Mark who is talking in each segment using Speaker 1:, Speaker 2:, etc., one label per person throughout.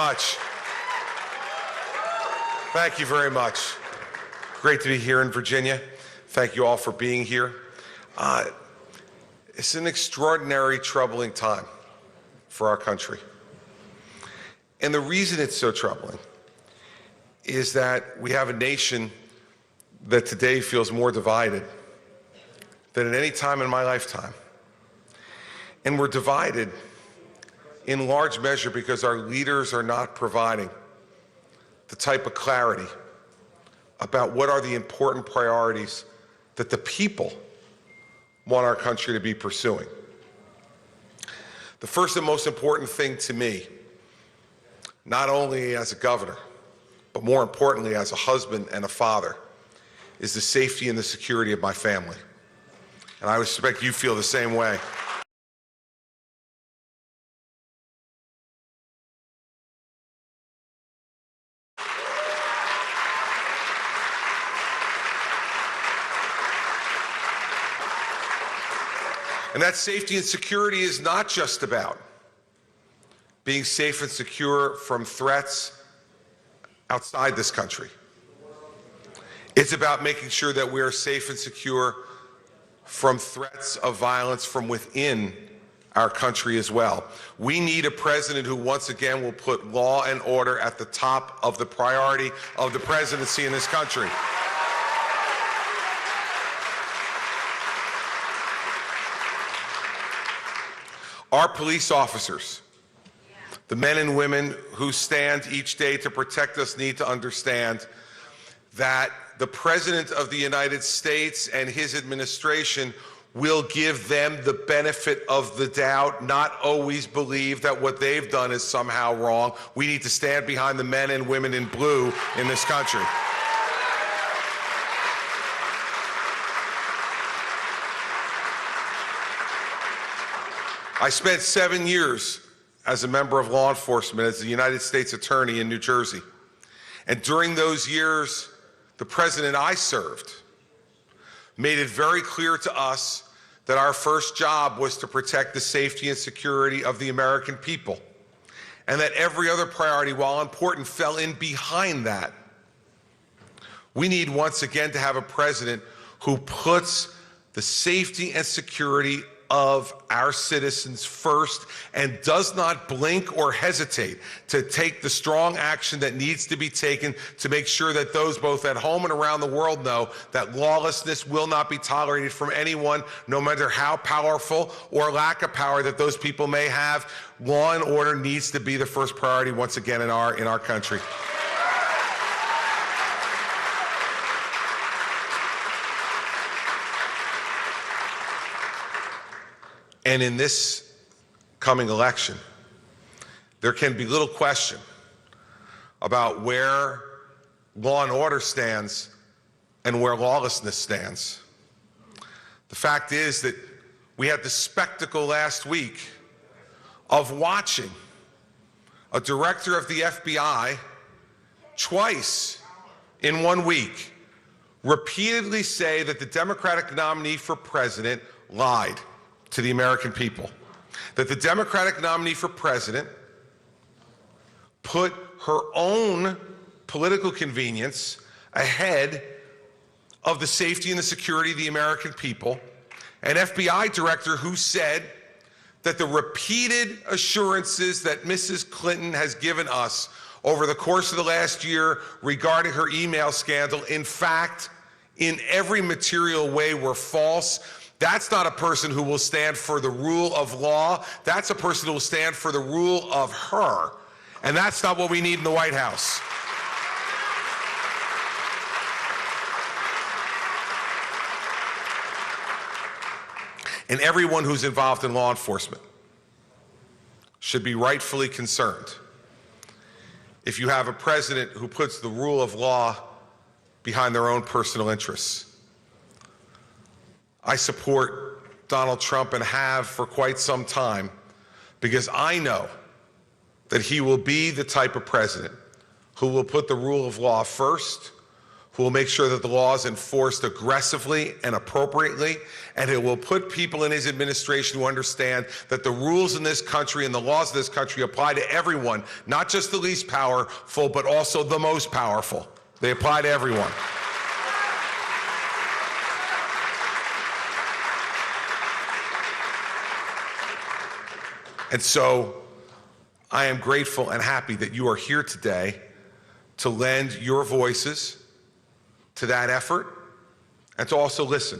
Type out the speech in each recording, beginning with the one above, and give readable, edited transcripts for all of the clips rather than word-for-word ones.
Speaker 1: much. Thank you very much. Great to be here in Virginia. Thank you all for being here. It's an extraordinary, troubling time for our country. And the reason it's so troubling is that we have a nation that today feels more divided than at any time in my lifetime. And we're divided in large measure because our leaders are not providing the type of clarity about what are the important priorities that the people want our country to be pursuing. The first and most important thing to me, not only as a governor, but more importantly as a husband and a father, is the safety and the security of my family. And I suspect you feel the same way. And that safety and security is not just about being safe and secure from threats outside this country. It's about making sure that we are safe and secure from threats of violence from within our country as well. We need a president who once again will put law and order at the top of the priority of the presidency in this country. Our police officers, the men and women who stand each day to protect us, need to understand that the President of the United States and his administration will give them the benefit of the doubt, not always believe that what they've done is somehow wrong. We need to stand behind the men and women in blue in this country. I spent 7 years as a member of law enforcement, as the United States Attorney in New Jersey. And during those years, the president I served made it very clear to us that our first job was to protect the safety and security of the American people, and that every other priority, while important, fell in behind that. We need once again to have a president who puts the safety and security of our citizens first and does not blink or hesitate to take the strong action that needs to be taken to make sure that those both at home and around the world know that lawlessness will not be tolerated from anyone, no matter how powerful or lack of power that those people may have. Law and order needs to be the first priority once again in our country. And in this coming election, there can be little question about where law and order stands and where lawlessness stands. The fact is that we had the spectacle last week of watching a director of the FBI twice in 1 week repeatedly say that the Democratic nominee for president lied to the American people, that the Democratic nominee for president put her own political convenience ahead of the safety and the security of the American people, an FBI director who said that the repeated assurances that Mrs. Clinton has given us over the course of the last year regarding her email scandal, in fact, in every material way were false. That's not a person who will stand for the rule of law. That's a person who will stand for the rule of her. And that's not what we need in the White House. And everyone who's involved in law enforcement should be rightfully concerned if you have a president who puts the rule of law behind their own personal interests. I support Donald Trump and have for quite some time because I know that he will be the type of president who will put the rule of law first, who will make sure that the law is enforced aggressively and appropriately, and who will put people in his administration who understand that the rules in this country and the laws of this country apply to everyone, not just the least powerful, but also the most powerful. They apply to everyone. And so I am grateful and happy that you are here today to lend your voices to that effort and to also listen.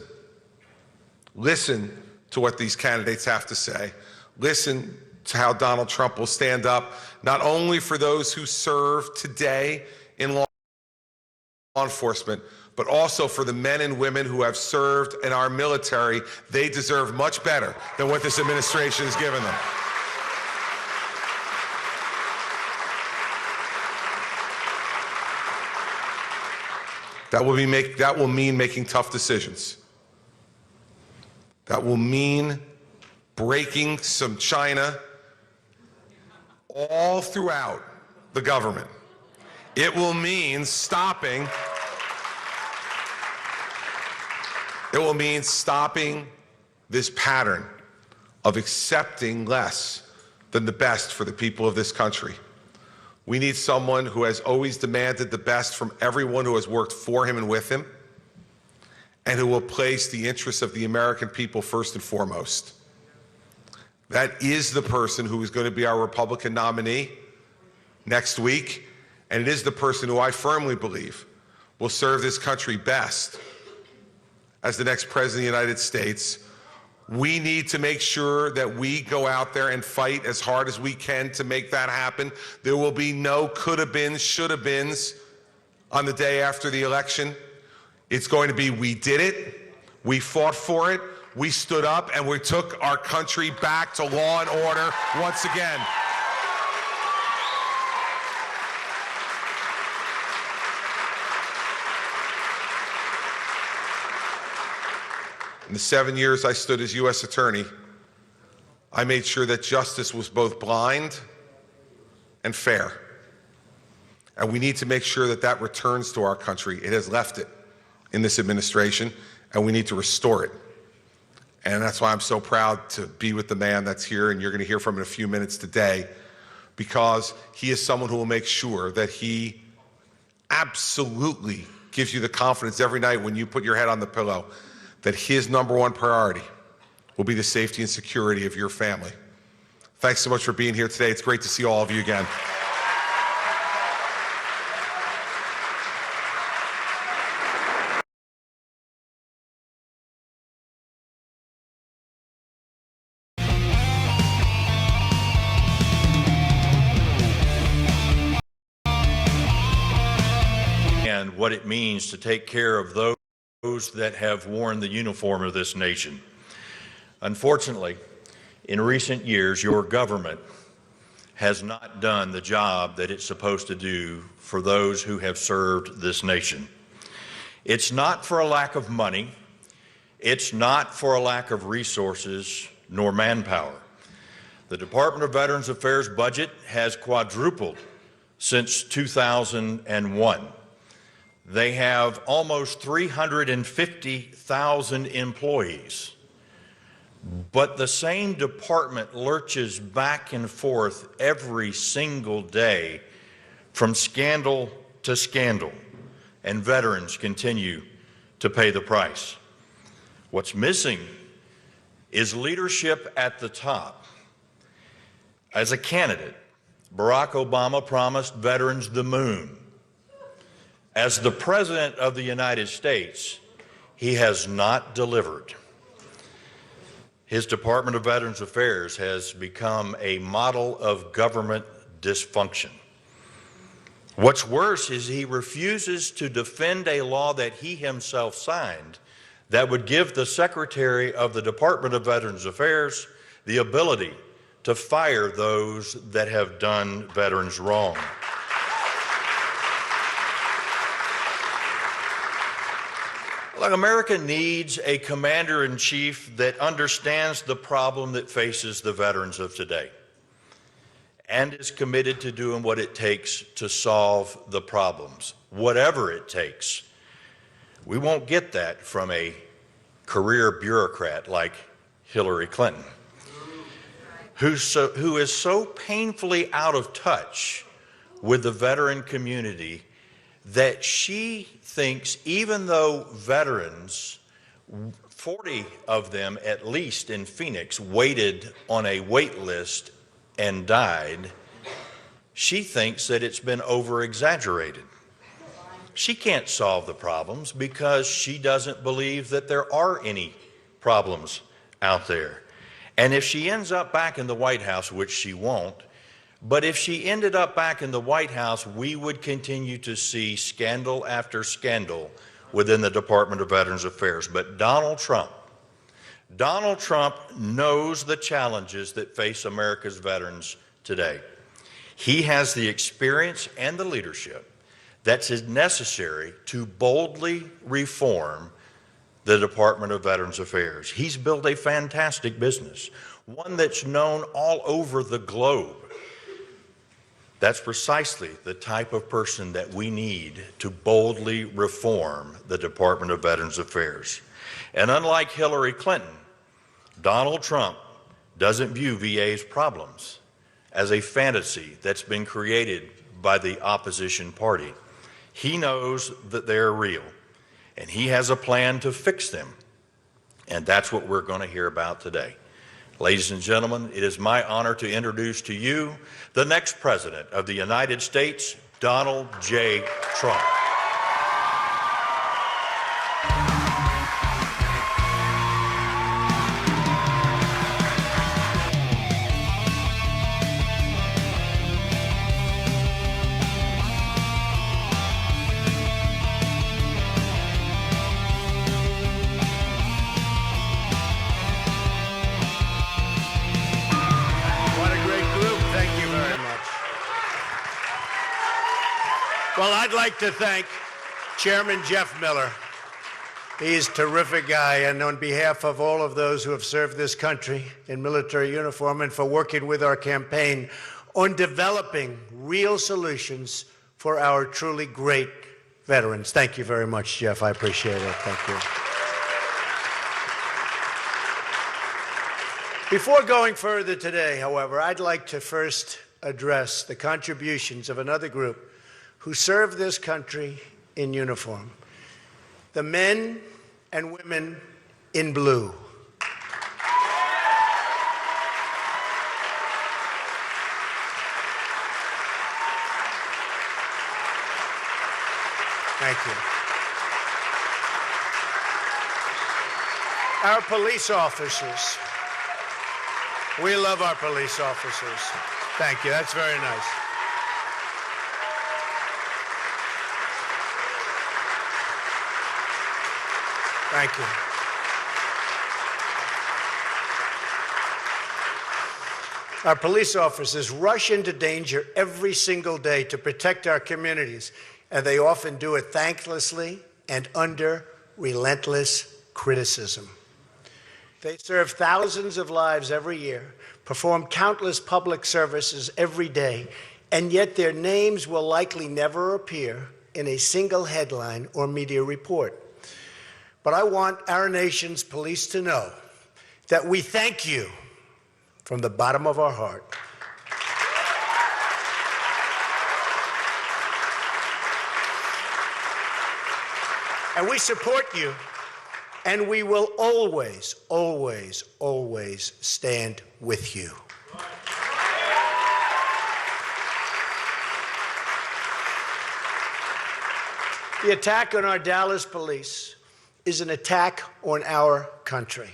Speaker 1: Listen to what these candidates have to say. Listen to how Donald Trump will stand up not only for those who serve today in law enforcement, but also for the men and women who have served in our military. They deserve much better than what this administration has given them. That will mean making tough decisions. That will mean breaking some China all throughout the government. It will mean stopping this pattern of accepting less than the best for the people of this country. We need someone who has always demanded the best from everyone who has worked for him and with him, and who will place the interests of the American people first and foremost. That is the person who is going to be our Republican nominee next week, and it is the person who I firmly believe will serve this country best as the next president of the United States. We need to make sure that we go out there and fight as hard as we can to make that happen. There will be no could-have-beens, should-have-beens on the day after the election. It's going to be, we did it, we fought for it, we stood up, and we took our country back to law and order once again. In the 7 years I stood as U.S. Attorney, I made sure that justice was both blind and fair. And we need to make sure that that returns to our country. It has left it in this administration, and we need to restore it. And that's why I'm so proud to be with the man that's here, and you're going to hear from him in a few minutes today, because he is someone who will make sure that he absolutely gives you the confidence every night when you put your head on the pillow that his #1 priority will be the safety and security of your family. Thanks so much for being here today. It's great to see all of you again.
Speaker 2: And what it means to take care of those that have worn the uniform of this nation. Unfortunately, in recent years, your government has not done the job that it's supposed to do for those who have served this nation. It's not for a lack of money. It's not for a lack of resources nor manpower. The Department of Veterans Affairs budget has quadrupled since 2001. They have almost 350,000 employees, but the same department lurches back and forth every single day from scandal to scandal, and veterans continue to pay the price. What's missing is leadership at the top. As a candidate, Barack Obama promised veterans the moon. As the President of the United States, he has not delivered. His Department of Veterans Affairs has become a model of government dysfunction. What's worse is he refuses to defend a law that he himself signed that would give the Secretary of the Department of Veterans Affairs the ability to fire those that have done veterans wrong. Look, America needs a commander-in-chief that understands the problem that faces the veterans of today and is committed to doing what it takes to solve the problems, whatever it takes, We won't get that from a career bureaucrat like Hillary Clinton, who is so painfully out of touch with the veteran community that she thinks even though veterans, 40 of them at least in Phoenix, waited on a wait list and died, she thinks that it's been over-exaggerated. She can't solve the problems because she doesn't believe that there are any problems out there. And if she ends up back in the White House, which she won't, but if she ended up back in the White House, we would continue to see scandal after scandal within the Department of Veterans Affairs. But Donald Trump knows the challenges that face America's veterans today. He has the experience and the leadership that's necessary to boldly reform the Department of Veterans Affairs. He's built a fantastic business, one that's known all over the globe. That's precisely the type of person that we need to boldly reform the Department of Veterans Affairs. And unlike Hillary Clinton, Donald Trump doesn't view VA's problems as a fantasy that's been created by the opposition party. He knows that they're real, and he has a plan to fix them. And that's what we're going to hear about today. Ladies and gentlemen, it is my honor to introduce to you the next President of the United States, Donald J. Trump.
Speaker 3: Well, I'd like to thank Chairman Jeff Miller. He's a terrific guy, and on behalf of all of those who have served this country in military uniform and for working with our campaign on developing real solutions for our truly great veterans. Thank you very much, Jeff. I appreciate it. Thank you. Before going further today, however, I'd like to first address the contributions of another group who serve this country in uniform, the men and women in blue. Thank you. Our police officers. We love our police officers. Thank you. That's very nice. Thank you. Our police officers rush into danger every single day to protect our communities, and they often do it thanklessly and under relentless criticism. They serve thousands of lives every year, perform countless public services every day, and yet their names will likely never appear in a single headline or media report. But I want our nation's police to know that we thank you from the bottom of our heart. And we support you, and we will always, always, always stand with you. The attack on our Dallas police is an attack on our country.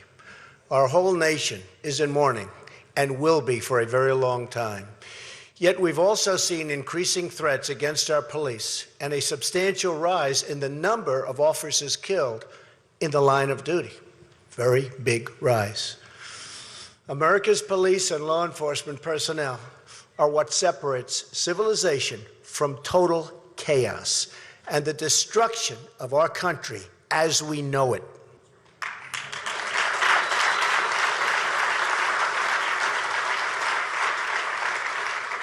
Speaker 3: Our whole nation is in mourning and will be for a very long time. Yet we've also seen increasing threats against our police and a substantial rise in the number of officers killed in the line of duty. Very big rise. America's police and law enforcement personnel are what separates civilization from total chaos and the destruction of our country as we know it.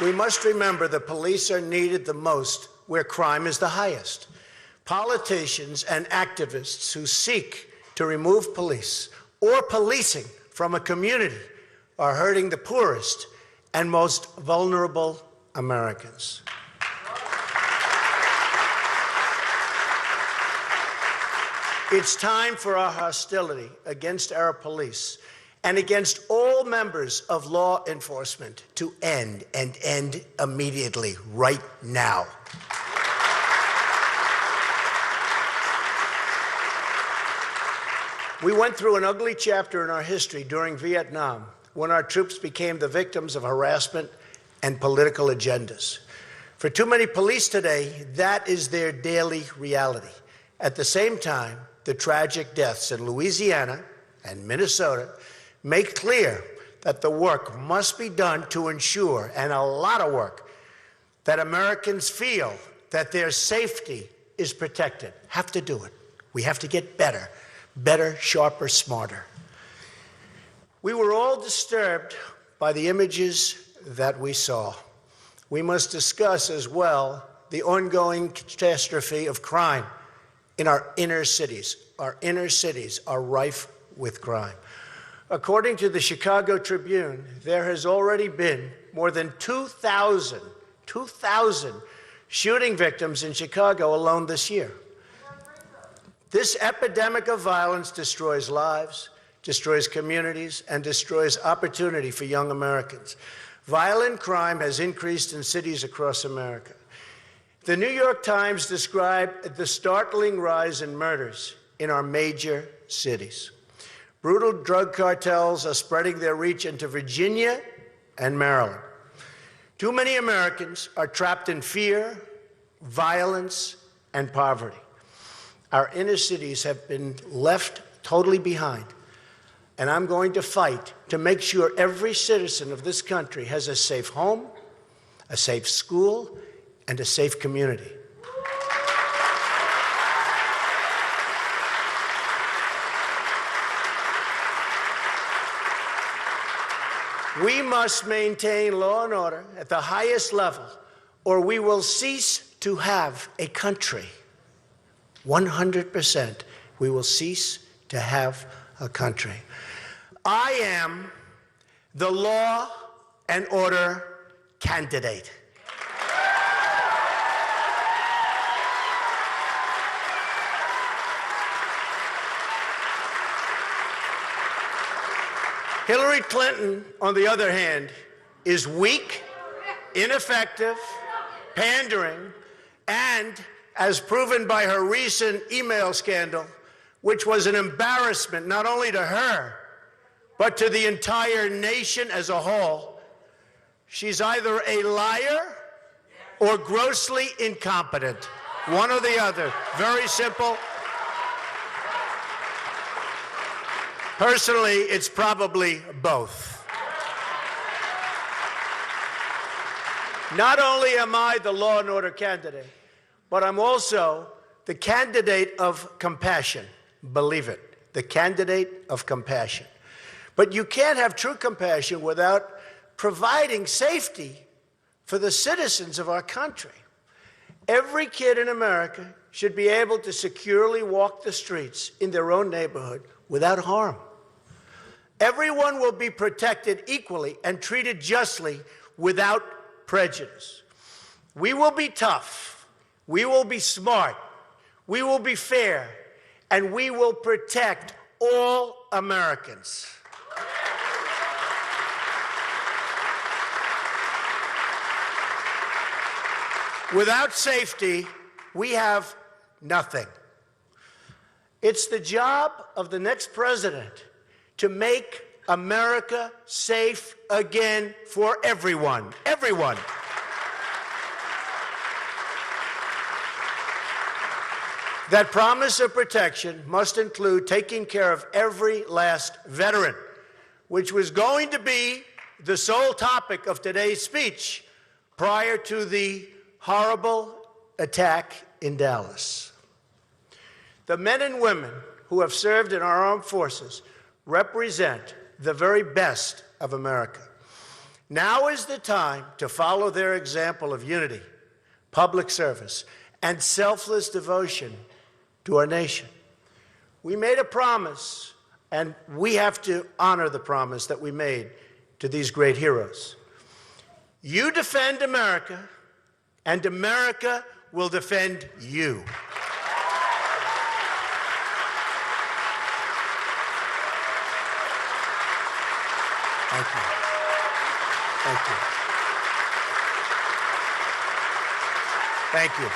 Speaker 3: We must remember the police are needed the most where crime is the highest. politicians and activists who seek to remove police or policing from a community are hurting the poorest and most vulnerable Americans. It's time for our hostility against our police and against all members of law enforcement to end, and end immediately, right now. We went through an ugly chapter in our history during Vietnam, when our troops became the victims of harassment and political agendas. For too many police today, that is their daily reality. At the same time, the tragic deaths in Louisiana and Minnesota make clear that the work must be done to ensure, and a lot of work, that Americans feel that their safety is protected. Have to do it. We have to get better. Better, sharper, smarter. We were all disturbed by the images that we saw. We must discuss as well the ongoing catastrophe of crime in our inner cities. Our inner cities are rife with crime. According to the Chicago Tribune, there has already been more than 2,000 shooting victims in Chicago alone this year. This epidemic of violence destroys lives, destroys communities, and destroys opportunity for young Americans. Violent crime has increased in cities across America. The New York Times described the startling rise in murders in our major cities. Brutal drug cartels are spreading their reach into Virginia and Maryland. Too many Americans are trapped in fear, violence, and poverty. Our inner cities have been left totally behind, and I'm going to fight to make sure every citizen of this country has a safe home, a safe school, and a safe community. We must maintain law and order at the highest level, or we will cease to have a country. 100%, we will cease to have a country. I am the law and order candidate. Hillary Clinton, on the other hand, is weak, ineffective, pandering, and, as proven by her recent email scandal, which was an embarrassment not only to her, but to the entire nation as a whole, she's either a liar or grossly incompetent. One or the other. Very simple. Personally, it's probably both. Not only am I the law and order candidate, but I'm also the candidate of compassion. Believe it, the candidate of compassion. But you can't have true compassion without providing safety for the citizens of our country. Every kid in America should be able to securely walk the streets in their own neighborhood without harm. Everyone will be protected equally and treated justly without prejudice. We will be tough. We will be smart. We will be fair. And we will protect all Americans. Without safety, we have nothing. It's the job of the next president to make America safe again for everyone. Everyone. That promise of protection must include taking care of every last veteran, which was going to be the sole topic of today's speech prior to the horrible attack in Dallas. The men and women who have served in our armed forces represent the very best of America. Now is the time to follow their example of unity, public service, and selfless devotion to our nation. We made a promise, and we have to honor the promise that we made to these great heroes. You defend America, and America will defend you. Thank you. Thank you. Thank you.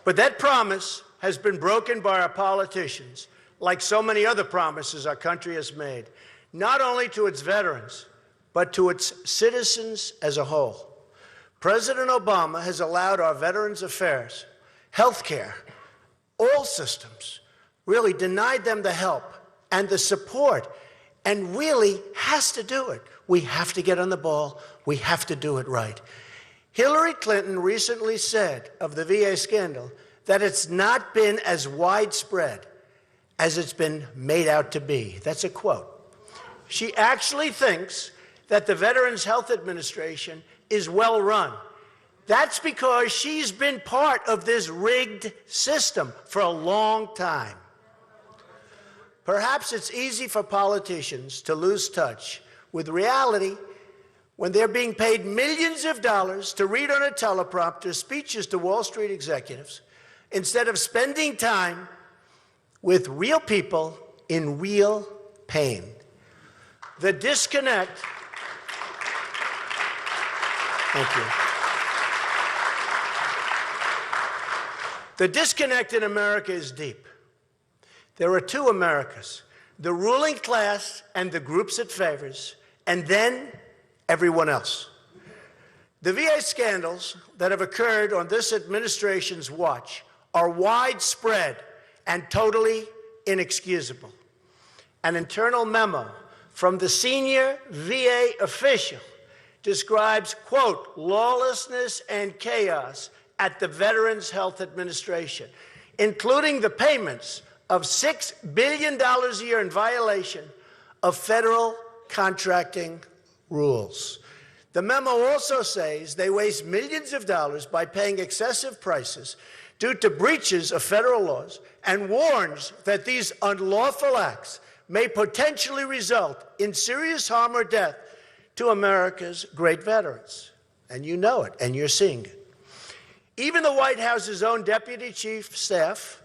Speaker 3: But that promise has been broken by our politicians, like so many other promises our country has made, not only to its veterans, but to its citizens as a whole. President Obama has allowed our Veterans Affairs, health care, all systems, really denied them the help and the support, and really has to do it. We have to get on the ball. We have to do it right. Hillary Clinton recently said of the VA scandal that it's not been as widespread as it's been made out to be. That's a quote. She actually thinks that the Veterans Health Administration is well run. That's because she's been part of this rigged system for a long time. Perhaps it's easy for politicians to lose touch with reality when they're being paid millions of dollars to read on a teleprompter speeches to Wall Street executives instead of spending time with real people in real pain. The disconnect. Thank you. The disconnect in America is deep. There are two Americas, the ruling class and the groups it favors, and then everyone else. The VA scandals that have occurred on this administration's watch are widespread and totally inexcusable. An internal memo from the senior VA official describes, quote, lawlessness and chaos at the Veterans Health Administration, including the payments of $6 billion a year in violation of federal contracting rules. The memo also says they waste millions of dollars by paying excessive prices due to breaches of federal laws and warns that these unlawful acts may potentially result in serious harm or death to America's great veterans. And you know it, and you're seeing it. Even the White House's own Deputy Chief of Staff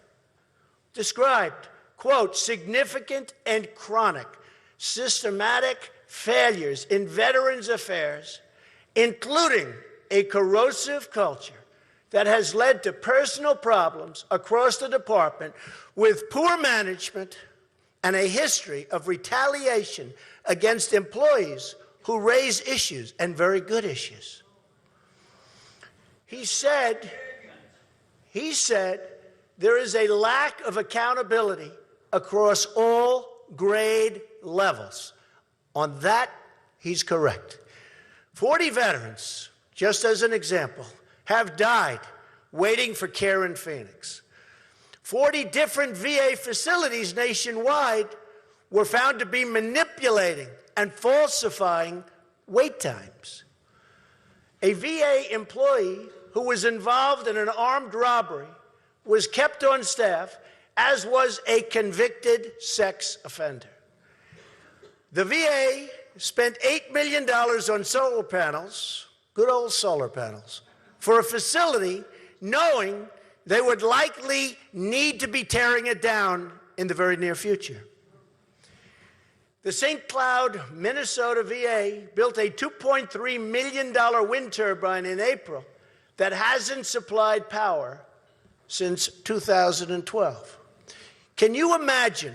Speaker 3: described, quote, significant and chronic systematic failures in Veterans Affairs, including a corrosive culture that has led to personal problems across the department with poor management and a history of retaliation against employees who raise issues, and very good issues. He said there is a lack of accountability across all grade levels. On that, he's correct. 40 veterans, just as an example, have died waiting for care in Phoenix. 40 different VA facilities nationwide were found to be manipulating and falsifying wait times. A VA employee who was involved in an armed robbery was kept on staff, as was a convicted sex offender. The VA spent $8 million on solar panels, good old solar panels, for a facility knowing they would likely need to be tearing it down in the very near future. The St. Cloud, Minnesota VA built a $2.3 million wind turbine in April that hasn't supplied power since 2012. Can you imagine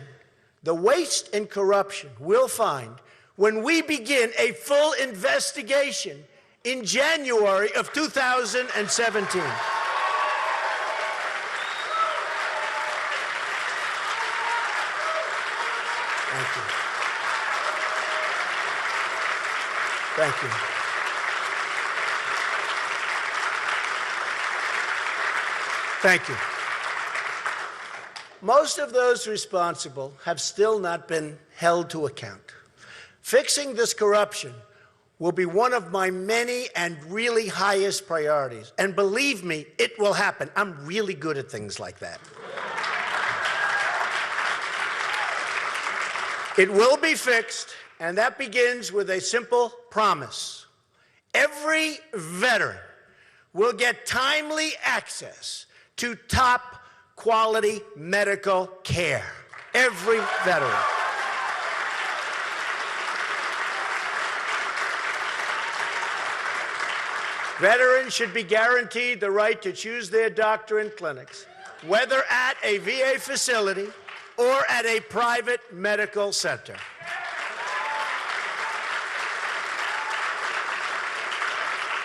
Speaker 3: the waste and corruption we'll find when we begin a full investigation in January of 2017? Thank you. Thank you. Thank you. Most of those responsible have still not been held to account. Fixing this corruption will be one of my many and really highest priorities. And believe me, it will happen. I'm really good at things like that. It will be fixed, and that begins with a simple promise. Every veteran will get timely access to top quality medical care. Every veteran. Veterans should be guaranteed the right to choose their doctor and clinics, whether at a VA facility or at a private medical center.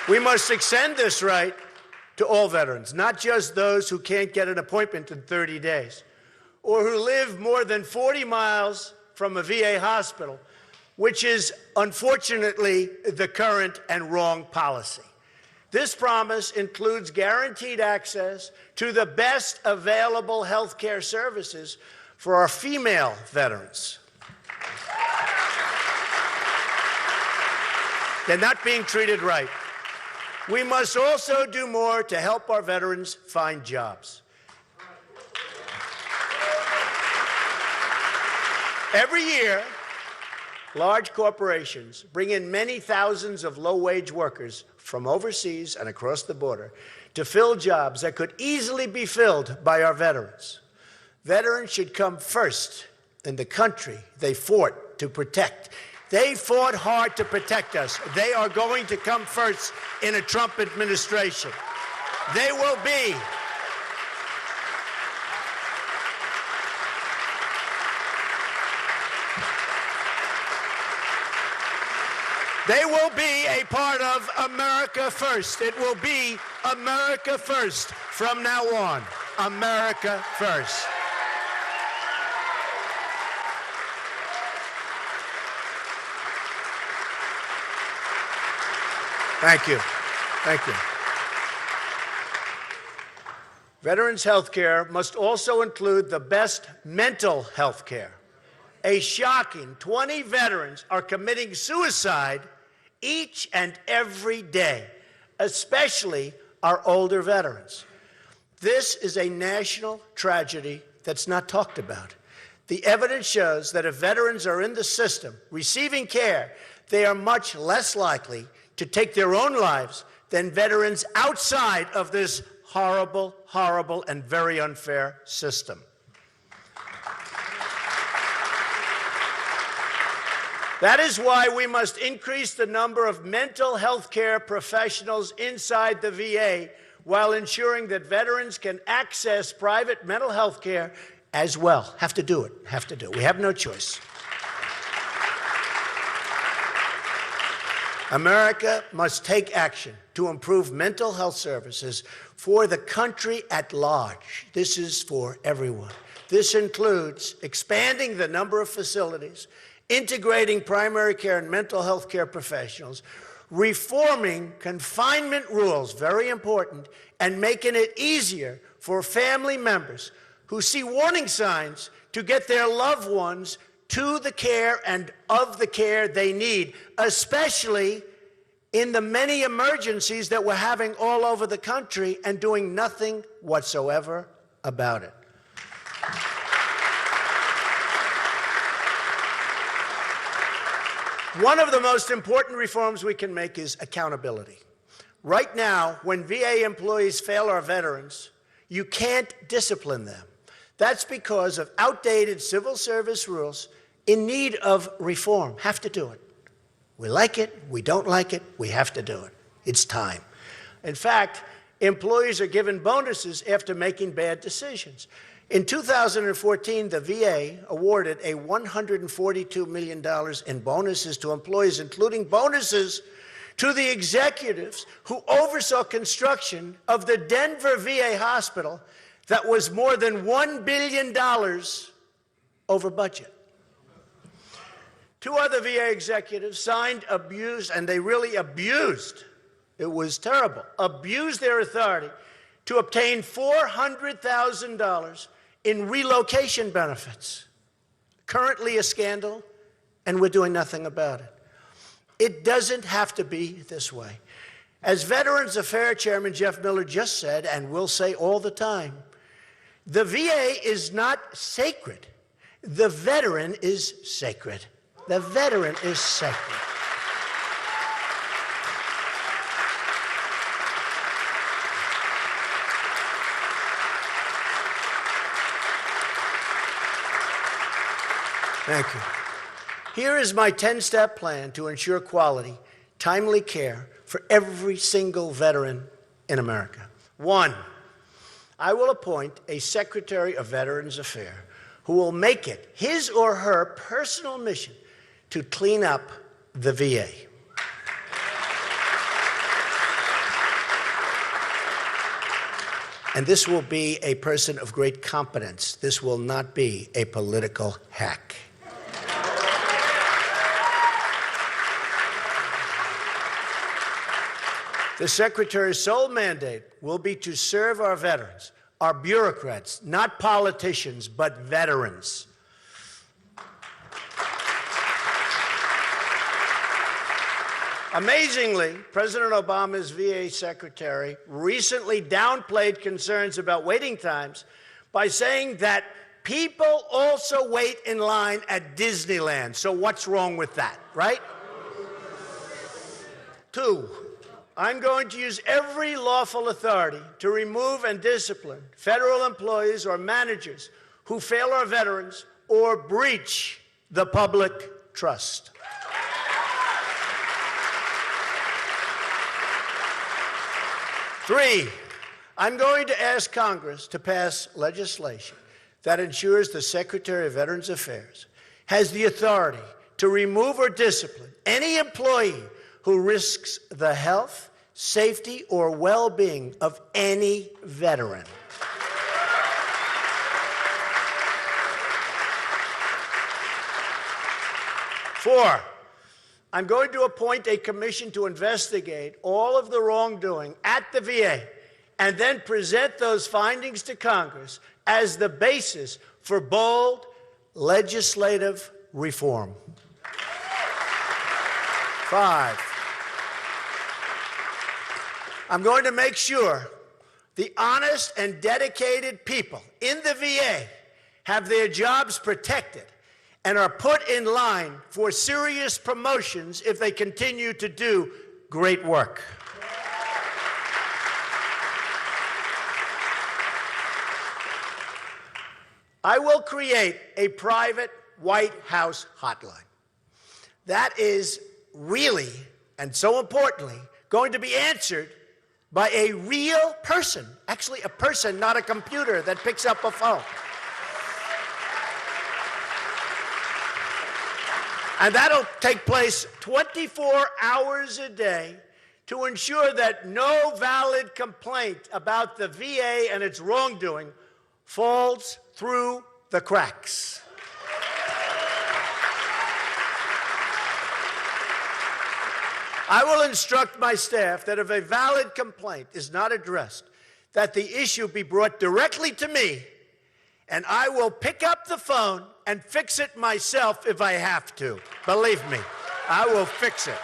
Speaker 3: We must extend this right to all veterans, not just those who can't get an appointment in 30 days or who live more than 40 miles from a VA hospital, which is unfortunately the current and wrong policy. This promise includes guaranteed access to the best available health care services for our female veterans. They're not being treated right. We must also do more to help our veterans find jobs. Every year, large corporations bring in many thousands of low-wage workers from overseas and across the border to fill jobs that could easily be filled by our veterans. Veterans should come first in the country they fought to protect. They fought hard to protect us. They are going to come first in a Trump administration. They will be a part of America First. It will be America First from now on. America First. Thank you. Thank you. Veterans health care must also include the best mental health care. A shocking 20 veterans are committing suicide each and every day, especially our older veterans. This is a national tragedy that's not talked about. The evidence shows that if veterans are in the system receiving care, they are much less likely to take their own lives than veterans outside of this horrible, horrible, and very unfair system. That is why we must increase the number of mental health care professionals inside the VA while ensuring that veterans can access private mental health care as well. Have to do it. Have to do it. We have no choice. America must take action to improve mental health services for the country at large. This is for everyone. This includes expanding the number of facilities, integrating primary care and mental health care professionals, reforming confinement rules, very important, and making it easier for family members who see warning signs to get their loved ones to the care and of the care they need, especially in the many emergencies that we're having all over the country and doing nothing whatsoever about it. One of the most important reforms we can make is accountability. Right now, when VA employees fail our veterans, you can't discipline them. That's because of outdated civil service rules in need of reform. Have to do it. We like it, we don't like it, we have to do it. It's time. In fact, employees are given bonuses after making bad decisions. In 2014, the VA awarded a $142 million in bonuses to employees, including bonuses to the executives who oversaw construction of the Denver VA hospital that was more than $1 billion over budget. Two other VA executives signed abuse, and they really abused, it was terrible, abused their authority to obtain $400,000 in relocation benefits. Currently a scandal, and we're doing nothing about it. It doesn't have to be this way. As Veterans Affairs Chairman Jeff Miller just said, and will say all the time, the VA is not sacred. The veteran is sacred. The veteran is sacred. Thank you. Here is my 10-step plan to ensure quality, timely care for every single veteran in America. 1, I will appoint a Secretary of Veterans Affairs who will make it his or her personal mission to clean up the VA. And this will be a person of great competence. This will not be a political hack. The Secretary's sole mandate will be to serve our veterans, our bureaucrats, not politicians, but veterans. Amazingly, President Obama's VA Secretary recently downplayed concerns about waiting times by saying that people also wait in line at Disneyland. So what's wrong with that, right? 2, I'm going to use every lawful authority to remove and discipline federal employees or managers who fail our veterans or breach the public trust. 3, I'm going to ask Congress to pass legislation that ensures the Secretary of Veterans Affairs has the authority to remove or discipline any employee who risks the health, safety, or well-being of any veteran. 4, I'm going to appoint a commission to investigate all of the wrongdoing at the VA and then present those findings to Congress as the basis for bold legislative reform. 5, I'm going to make sure the honest and dedicated people in the VA have their jobs protected and are put in line for serious promotions if they continue to do great work. I will create a private White House hotline. That is really, and so importantly, going to be answered by a real person. Actually, a person, not a computer that picks up a phone. And that'll take place 24 hours a day to ensure that no valid complaint about the VA and its wrongdoing falls through the cracks. I will instruct my staff that if a valid complaint is not addressed, that the issue be brought directly to me, and I will pick up the phone and fix it myself if I have to. Believe me, I will fix it.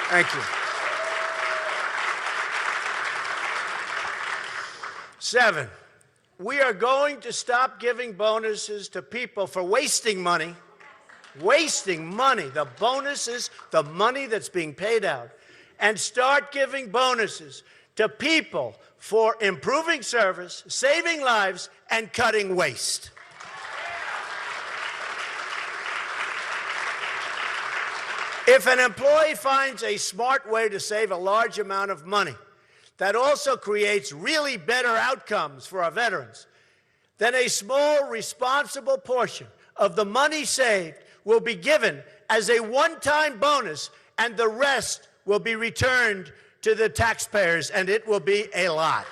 Speaker 3: Thank you. 7, we are going to stop giving bonuses to people for wasting money, the bonuses, the money that's being paid out, and start giving bonuses to people for improving service, saving lives, and cutting waste. If an employee finds a smart way to save a large amount of money that also creates really better outcomes for our veterans, then a small, responsible portion of the money saved will be given as a one-time bonus, and the rest will be returned to the taxpayers, and it will be a lot.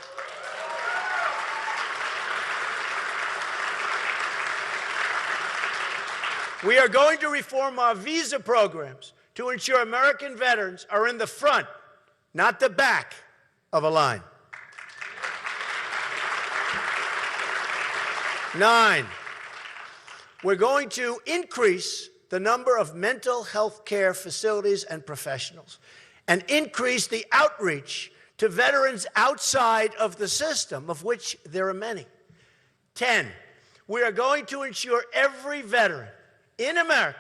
Speaker 3: We are going to reform our visa programs to ensure American veterans are in the front, not the back, of a line. 9, we're going to increase the number of mental health care facilities and professionals and increase the outreach to veterans outside of the system, of which there are many. 10, we are going to ensure every veteran in America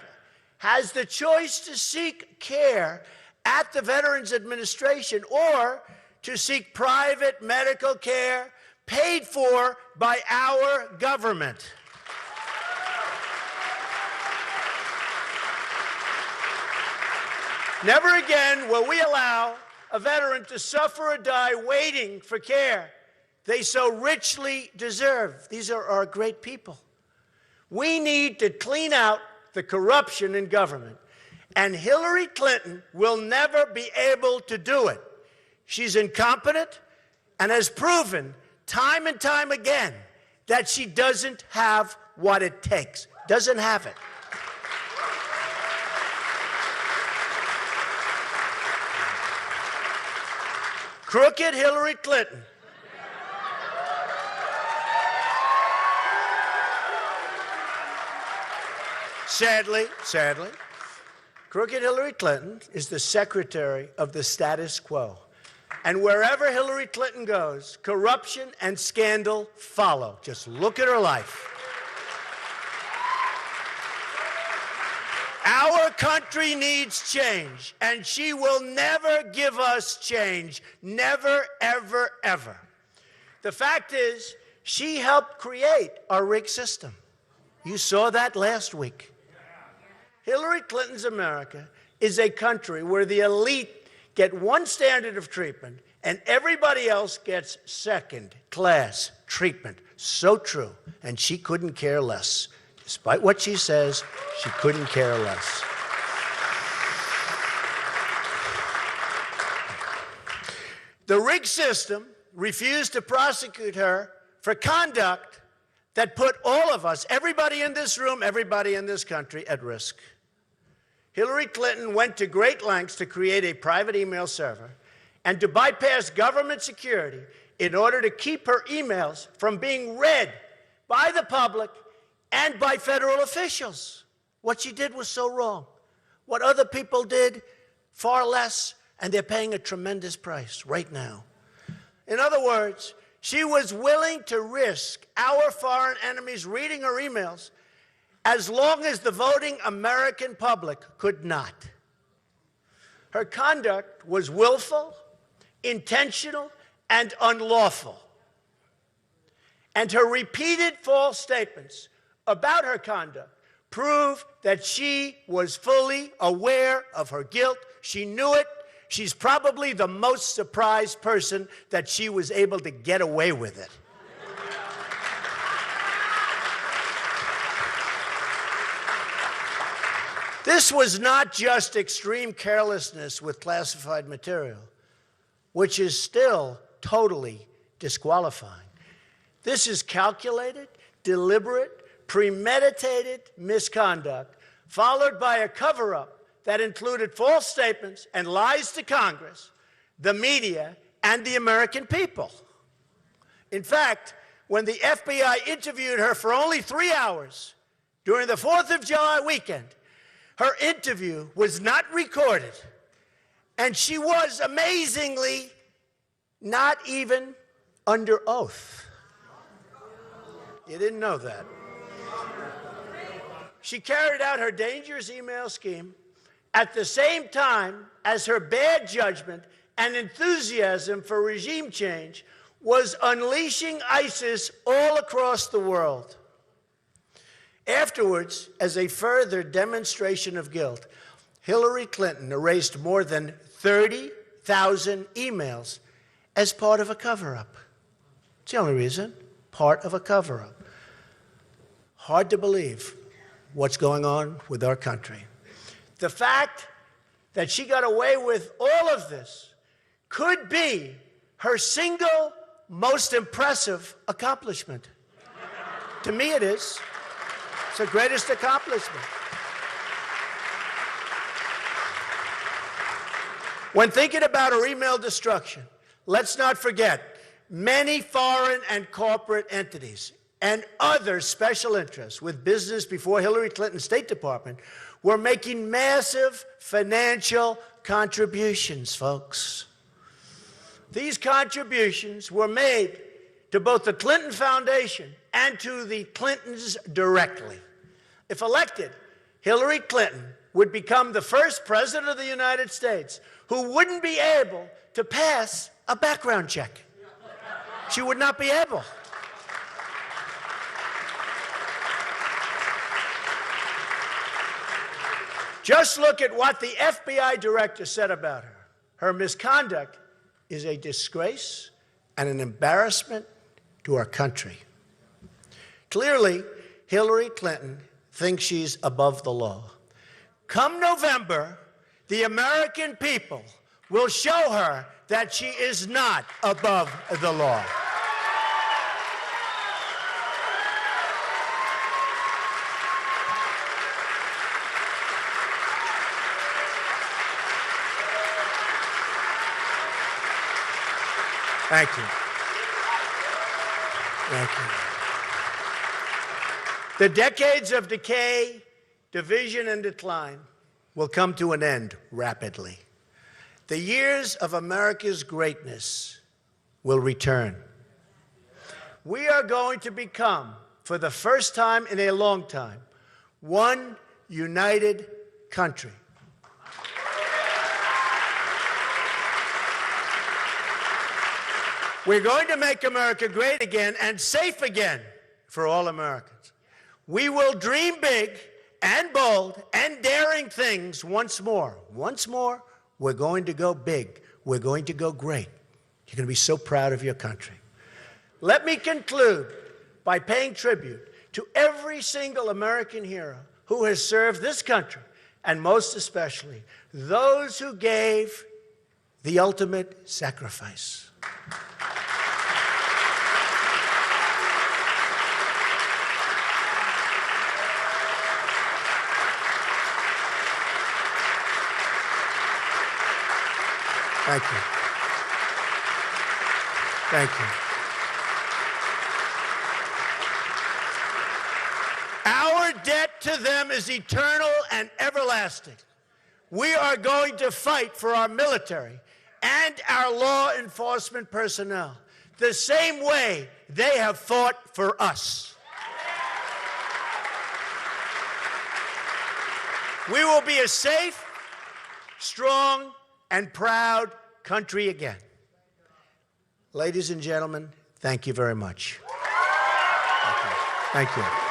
Speaker 3: has the choice to seek care at the Veterans Administration or to seek private medical care paid for by our government. Never again will we allow a veteran to suffer or die waiting for care they so richly deserve. These are our great people. We need to clean out the corruption in government, and Hillary Clinton will never be able to do it. She's incompetent and has proven time and time again that she doesn't have what it takes. Doesn't have it. Crooked Hillary Clinton sadly, crooked Hillary Clinton is the secretary of the status quo. And wherever Hillary Clinton goes, corruption and scandal follow. Just look at her life. Our country needs change, and she will never give us change. Never, ever, ever. The fact is, she helped create our rigged system. You saw that last week. Hillary Clinton's America is a country where the elite get one standard of treatment and everybody else gets second-class treatment. So true. And she couldn't care less. Despite what she says, she couldn't care less. The rigged system refused to prosecute her for conduct that put all of us, everybody in this room, everybody in this country, at risk. Hillary Clinton went to great lengths to create a private email server and to bypass government security in order to keep her emails from being read by the public and by federal officials. What she did was so wrong. What other people did, far less, and they're paying a tremendous price right now. In other words, she was willing to risk our foreign enemies reading her emails as long as the voting American public could not. Her conduct was willful, intentional, and unlawful. And her repeated false statements about her conduct prove that she was fully aware of her guilt. She knew it. She's probably the most surprised person that she was able to get away with it. This was not just extreme carelessness with classified material, which is still totally disqualifying. This is calculated, deliberate, premeditated misconduct, followed by a cover-up that included false statements and lies to Congress, the media, and the American people. In fact, when the FBI interviewed her for only 3 hours during the 4th of July weekend, her interview was not recorded, and she was amazingly not even under oath. You didn't know that. She carried out her dangerous email scheme at the same time as her bad judgment and enthusiasm for regime change was unleashing ISIS all across the world. Afterwards, as a further demonstration of guilt, Hillary Clinton erased more than 30,000 emails as part of a cover-up. It's the only reason, part of a cover-up. Hard to believe what's going on with our country. The fact that she got away with all of this could be her single most impressive accomplishment. To me, it is. It's her greatest accomplishment. When thinking about her email destruction, let's not forget many foreign and corporate entities and other special interests with business before Hillary Clinton's State Department were making massive financial contributions, folks. These contributions were made to both the Clinton Foundation and to the Clintons directly. If elected, Hillary Clinton would become the first president of the United States who wouldn't be able to pass a background check. She would not be able. Just look at what the FBI director said about her. Her misconduct is a disgrace and an embarrassment to our country. Clearly, Hillary Clinton thinks she's above the law. Come November, the American people will show her that she is not above the law. Thank you. Thank you. The decades of decay, division, and decline will come to an end rapidly. The years of America's greatness will return. We are going to become, for the first time in a long time, one united country. We're going to make America great again and safe again for all Americans. We will dream big and bold and daring things once more. Once more, we're going to go big. We're going to go great. You're going to be so proud of your country. Let me conclude by paying tribute to every single American hero who has served this country, and most especially those who gave the ultimate sacrifice. Thank you. Thank you. Our debt to them is eternal and everlasting. We are going to fight for our military and our law enforcement personnel the same way they have fought for us. We will be a safe, strong, and proud country again. Ladies and gentlemen, thank you very much. Thank you. Thank you.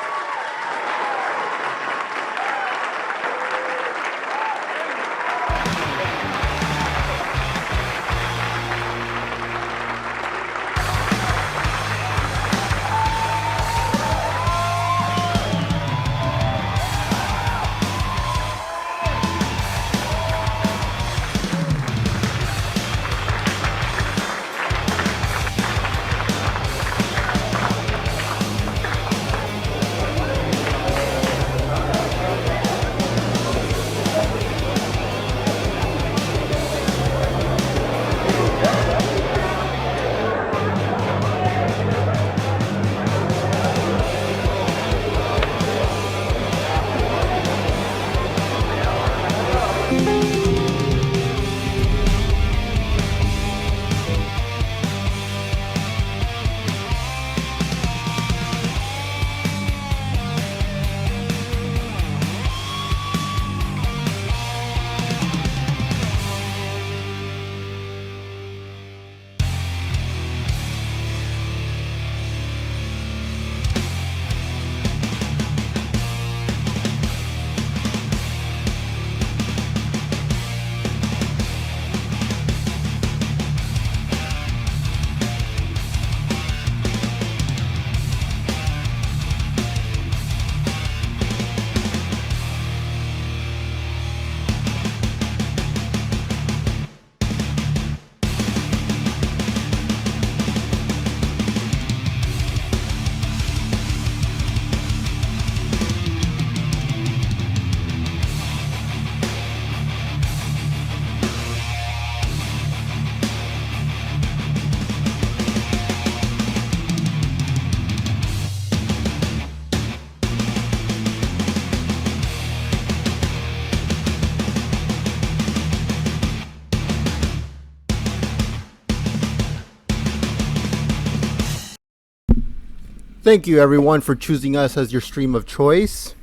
Speaker 4: Thank you, everyone, for choosing us as your stream of choice.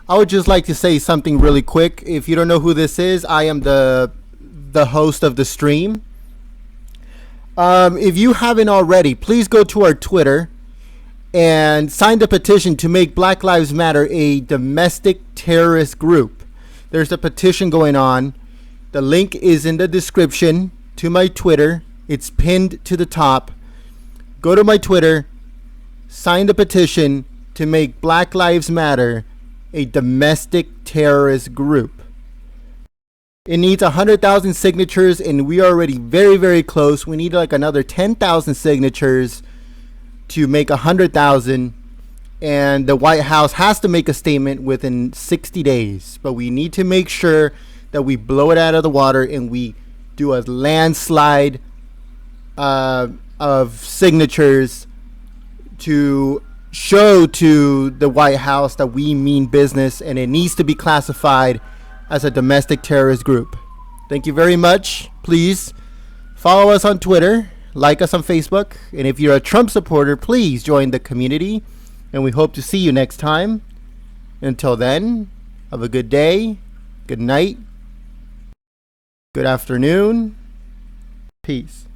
Speaker 4: I would just like to say something really quick. If you don't know who this is, I am the host of the stream. If you haven't already, please go to our Twitter and sign the petition to make Black Lives Matter a domestic terrorist group. There's a petition going on. The link is in the description to my Twitter. It's pinned to the top. Go to my Twitter, sign the petition to make Black Lives Matter a domestic terrorist group. It needs 100,000 signatures, and we are already very, very close. We need like another 10,000 signatures to make 100,000, and the White House has to make a statement within 60 days. But we need to make sure that we blow it out of the water and we do a landslide of signatures to show to the White House that we mean business, and it needs to be classified as a domestic terrorist group. Thank you very much. Please follow us on Twitter, like us on Facebook, and if you're a Trump supporter, please join the community, and we hope to see you next time. Until then, have a good day, good night, good afternoon, peace.